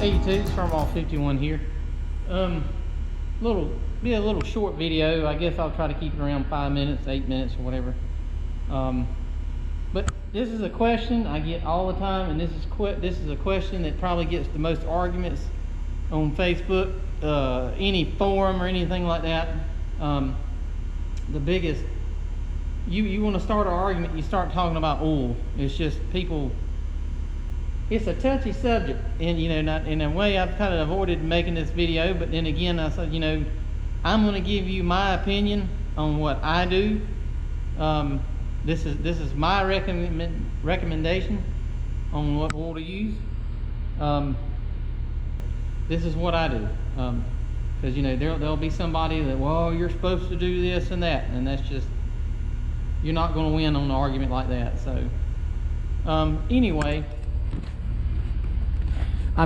82, it's Farmall 51 here. Be a little short video. I guess I'll try to keep it around 5 minutes, 8 minutes, or whatever. But this is a question I get all the time, and this is a question that probably gets the most arguments on Facebook, any forum or anything like that. The biggest, you want to start an argument, you start talking about oil. It's just people. It's a touchy subject, and not in a way I've kind of avoided making this video, but then again I said, I'm going to give you my opinion on what I do. This is my recommendation on what oil to use. This is what I do, because there'll be somebody that, well, you're supposed to do this and that, and that's just, you're not going to win on an argument like that. So anyway, I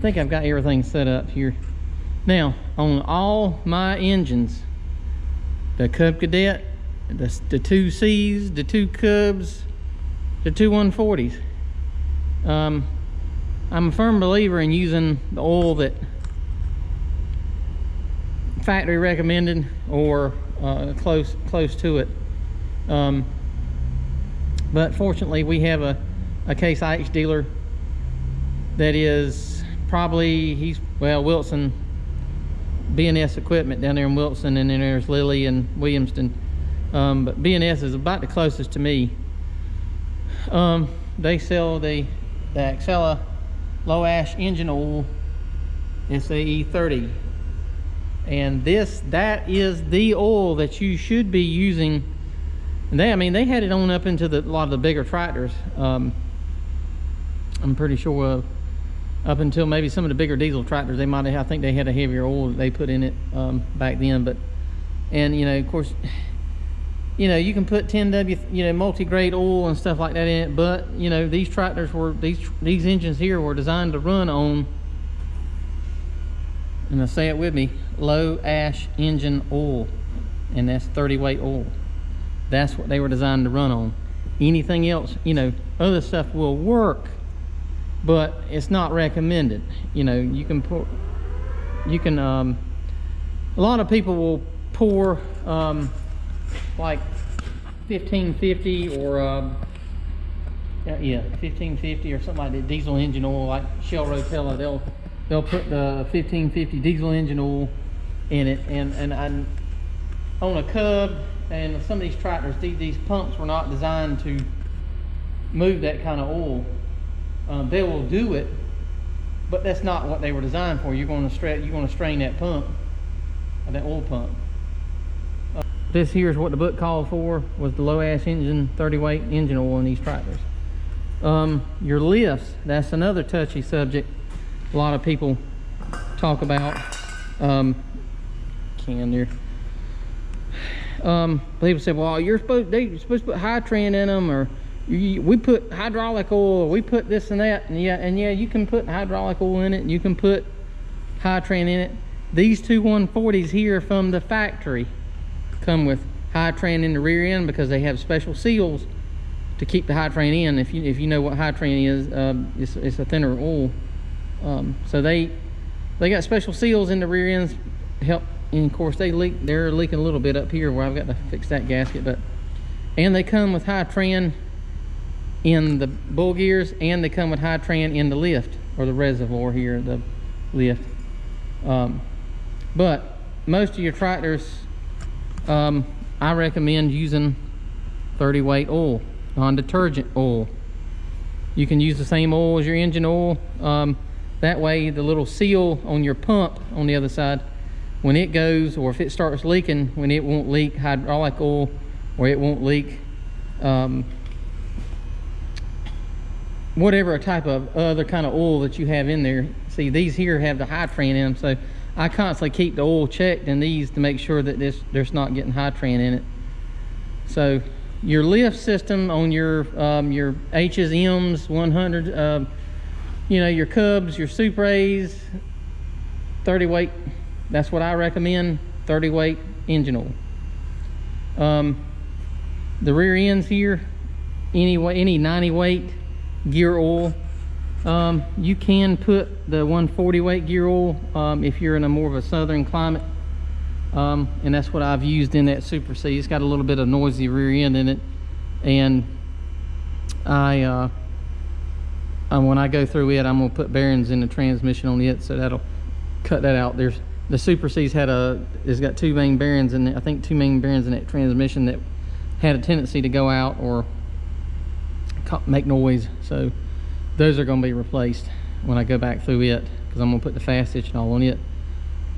think I've got everything set up here. Now, on all my engines, the Cub Cadet, the 2 C's, the 2 Cubs, the 2 140s, I'm a firm believer in using the oil that factory recommended or close to it. But fortunately, we have a case IH dealer that is probably, Wilson, B&S equipment down there in Wilson, and then there's Lilly and Williamston. But B&S is about the closest to me. They sell the Excella low ash engine oil, SAE 30. And that is the oil that you should be using. And they had it on up into a lot of the bigger tractors. I'm pretty sure up until maybe some of the bigger diesel tractors, I think they had a heavier oil that they put in it back then. But, and of course, you can put 10W, multi-grade oil and stuff like that in it. But these tractors these engines here were designed to run on, and say it with me, low ash engine oil, and that's 30 weight oil. That's what they were designed to run on. Anything else, other stuff will work, but it's not recommended. A lot of people will pour like 1550 or 1550 or something like that, diesel engine oil, like Shell Rotella. They'll put the 1550 diesel engine oil in it, and on a Cub and some of these tractors, these pumps were not designed to move that kind of oil. They will do it, but that's not what they were designed for. You're going to strain that pump, that oil pump. This here is what the book called for, was the low ash engine 30 weight engine oil in these tractors. Your lifts, that's another touchy subject a lot of people talk about. People say, well, they're supposed to put Hytran in them, or we put hydraulic oil, or we put this and that. And yeah, you can put hydraulic oil in it, and you can put Hytran in it. These 2 140s here from the factory come with Hytran in the rear end, because they have special seals to keep the Hytran in. If you know what Hytran is, it's a thinner oil. So they got special seals in the rear ends help. And of course they're leaking a little bit up here where I've got to fix that gasket. And they come with Hytran in the bull gears, and they come with Hytran in the lift, or the reservoir here, the lift. But most of your tractors, I recommend using 30 weight oil, non-detergent oil. You can use the same oil as your engine oil. That way the little seal on your pump on the other side, when it goes, or if it starts leaking, when it won't leak hydraulic oil, or it won't leak whatever type of other kind of oil that you have in there. See, these here have the Hytran in them, so I constantly keep the oil checked in these to make sure that there's not getting Hytran in it. So your lift system on your H's, M's, 100, your Cubs, your Supra's, 30 weight. That's what I recommend, 30 weight engine oil. The rear ends here, any 90 weight gear oil, You can put the 140 weight gear oil if you're in a more of a southern climate, and that's what I've used in that Super C. It's got a little bit of noisy rear end in it, and when I go through it, I'm gonna put bearings in the transmission on it, so that'll cut that out. There's the Super C's it's got two main bearings in it. I think two main bearings in that transmission that had a tendency to go out or make noise, so those are going to be replaced when I go back through it, because I'm going to put the fast hitch and all on it.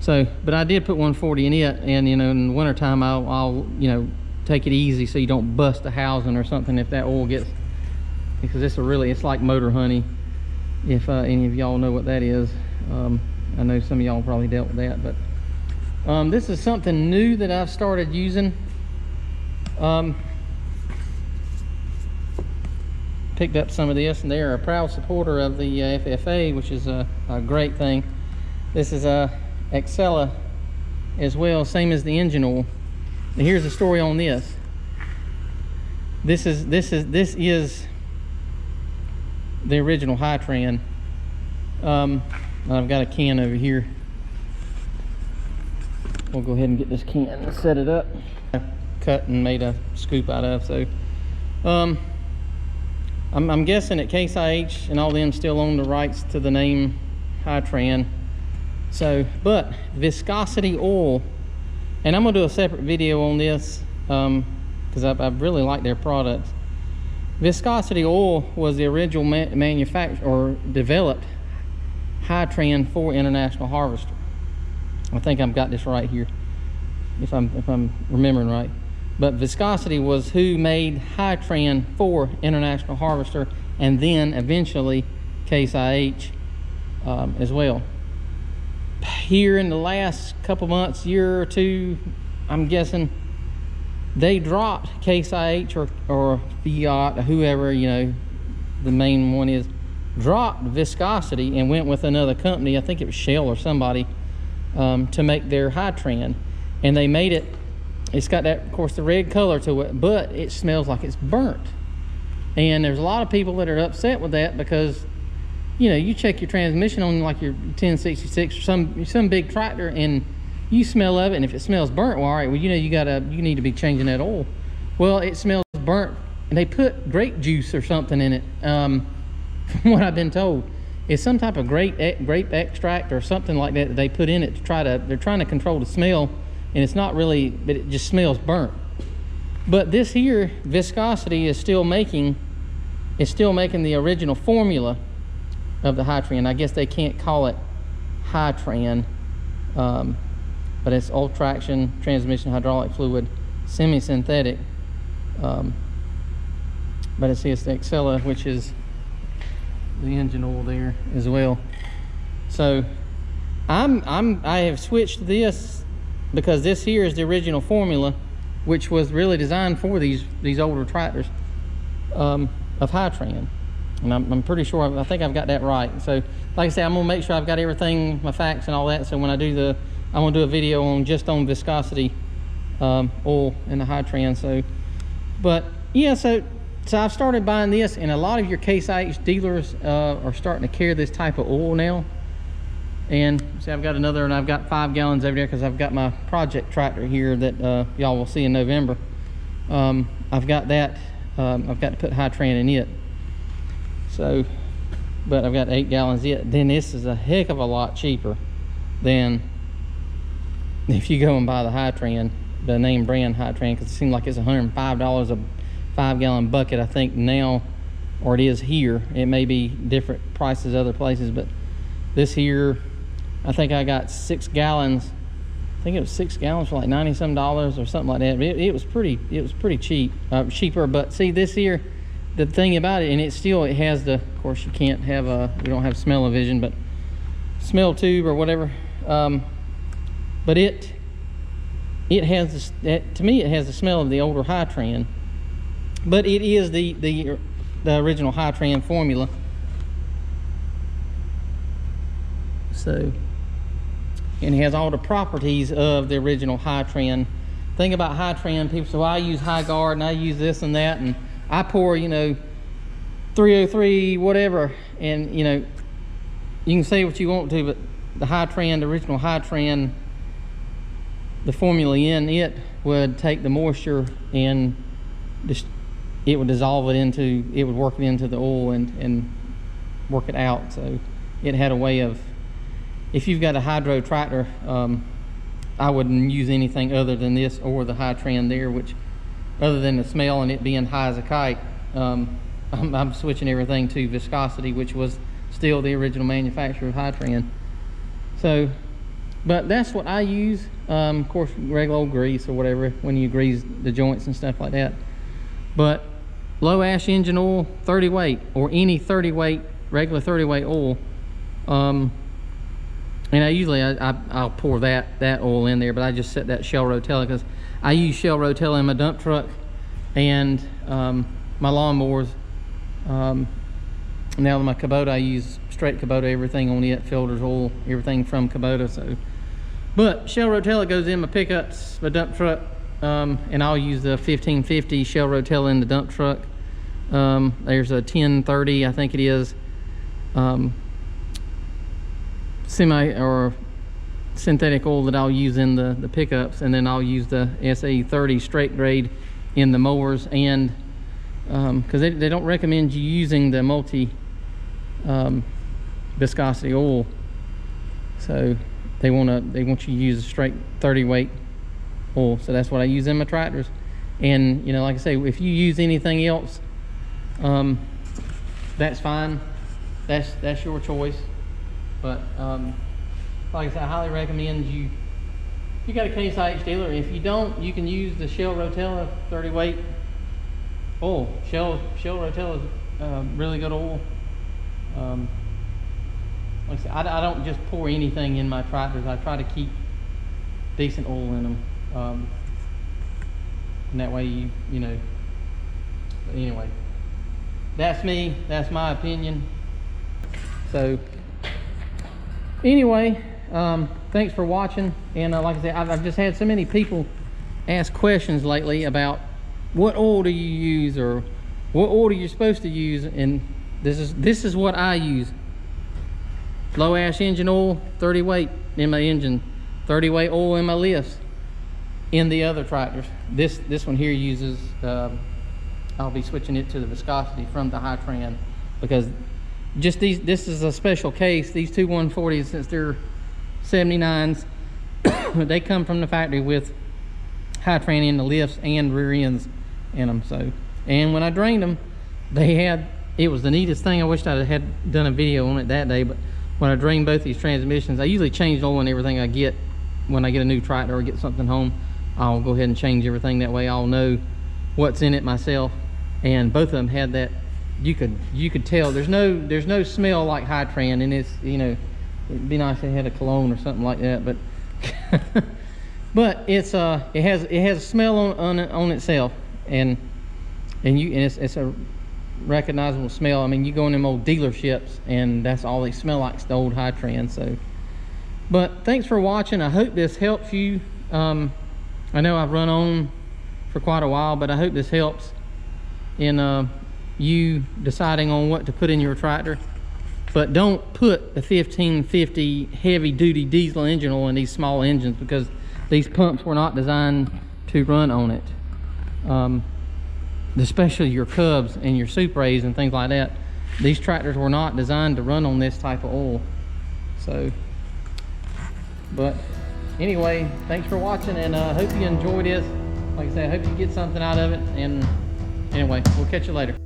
So, but I did put 140 in it, and you know, in the winter time I'll you know, take it easy so you don't bust the housing or something if that oil gets, because it's like motor honey, if any of y'all know what that is. I know some of y'all probably dealt with that, but this is something new that I've started using. Picked up some of this, and they're a proud supporter of the FFA, which is a great thing. This is a Excella as well, same as the engine oil. And here's the story on this. This is the original Hytran. I've got a can over here. We'll go ahead and get this can and set it up. I cut and made a scoop out of. So I'm guessing that Case IH and all them still own the rights to the name Hytran. So, but Viscosity Oil, and I'm gonna do a separate video on this because I really like their products. Viscosity Oil was the original manufacturer or developed Hytran for International Harvester. I think I've got this right here, if I'm remembering right. But Viscosity was who made Hytran for International Harvester, and then eventually Case IH as well. Here in the last couple months, year or two, I'm guessing, they dropped Case IH or Fiat, or whoever, you know, the main one is, dropped Viscosity and went with another company. I think it was Shell or somebody, to make their Hytran. And they made it, it's got that, of course, the red color to it, but it smells like it's burnt. And there's a lot of people that are upset with that because, you know, you check your transmission on like your 1066 or some big tractor, and you smell of it, and if it smells burnt, well, all right, well, you know, you need to be changing that oil. Well, it smells burnt, and they put grape juice or something in it. From what I've been told, it's some type of grape extract or something like that they put in it to they're trying to control the smell, and it's not really, but it just smells burnt. But this here Viscosity is still making the original formula of the Hytran. I guess they can't call it Hytran, but it's old traction transmission hydraulic fluid, semi-synthetic. But it's the Excella, which is the engine oil there as well. So I have switched this because this here is the original formula, which was really designed for these older tractors of Hytran. And I'm pretty sure, I think I've got that right. So like I said, I'm gonna make sure I've got everything, my facts and all that, so when I do I'm gonna do a video on just on Viscosity oil and the Hytran. So, but yeah, so I've started buying this, and a lot of your Case IH dealers are starting to carry this type of oil now. And see, I've got another, and I've got 5 gallons over there because I've got my project tractor here that y'all will see in November. I've got that, I've got to put Hytran in it. So, but I've got 8 gallons yet. Then this is a heck of a lot cheaper than if you go and buy the Hytran, the name brand Hytran, because it seems like it's $105 a 5-gallon bucket, I think now, or it is here. It may be different prices other places, but this here, I think I got 6 gallons. I think it was 6 gallons for like $90-some or something like that. It was pretty cheap, cheaper. But see, this here, the thing about it, and it has the, of course you can't have we don't have smell-o-vision, but smell tube or whatever. But it has this, to me, it has the smell of the older Hytran. But it is the original Hytran formula. So, and it has all the properties of the original Hytran. Thing about Hytran, people say, well, I use High Guard and I use this and that, and I pour, you know, 303 whatever and you know, you can say what you want to, but the Hytran, the original Hytran, the formula in it would take the moisture and just, it would dissolve it into, it would work it into the oil and work it out. So it had a way of, if you've got a hydro tractor, I wouldn't use anything other than this or the Hytran there, which other than the smell and it being high as a kite, I'm switching everything to Viscosity, which was still the original manufacturer of Hytran. So, but that's what I use. Of course, regular old grease or whatever when you grease the joints and stuff like that. But low ash engine oil, 30 weight, or any 30 weight, regular 30 weight oil. And I usually I'll pour that oil in there, but I just set that Shell Rotella because I use Shell Rotella in my dump truck and my lawnmowers. Now my Kubota, I use straight Kubota, everything on it, filters, oil, everything from Kubota. So, but Shell Rotella goes in my pickups, my dump truck, and I'll use the 1550 Shell Rotella in the dump truck. There's a 1030, I think it is, semi or synthetic oil that I'll use in the pickups, and then I'll use the SA30 straight grade in the mowers, and because they don't recommend you using the multi viscosity oil, so they want you to use a straight 30 weight oil. So that's what I use in my tractors. And you know, like I say, if you use anything else, that's fine, that's your choice. But like I said, I highly recommend you got a Case IH dealer. If you don't, you can use the Shell Rotella 30 weight oil. Shell Rotella is really good oil. Like I said, I don't just pour anything in my tractors. I try to keep decent oil in them, and that way you know. But anyway, that's me. That's my opinion. So anyway, thanks for watching. And like I said, I've just had so many people ask questions lately about what oil do you use or what oil are you supposed to use, and this is what I use. Low ash engine oil, 30 weight in my engine, 30 weight oil in my lifts. In the other tractors, this one here uses, I'll be switching it to the Viscosity from the Hytran, because just this is a special case. These two 140s, since they're 79s, they come from the factory with Hytran in the lifts and rear ends in them. So, and when I drained them, it was the neatest thing. I wished I had done a video on it that day, but when I drained both these transmissions, I usually change oil and everything I get when I get a new tractor or get something home. I'll go ahead and change everything, that way I'll know what's in it myself. And both of them had that, you could tell there's no smell like Hytran, and it's, you know, it'd be nice if it had a cologne or something like that, but but it's it has a smell on itself, and it's a recognizable smell. I mean, you go in them old dealerships and that's all they smell like, is the old Hytran. So, but thanks for watching. I hope this helps you. I know I've run on for quite a while, but I hope this helps in you deciding on what to put in your tractor. But don't put the 1550 heavy duty diesel engine oil in these small engines, because these pumps were not designed to run on it. Especially your Cubs and your Supras and things like that. These tractors were not designed to run on this type of oil. So, but anyway, thanks for watching, and I hope you enjoyed this. Like I said, I hope you get something out of it. And anyway, we'll catch you later.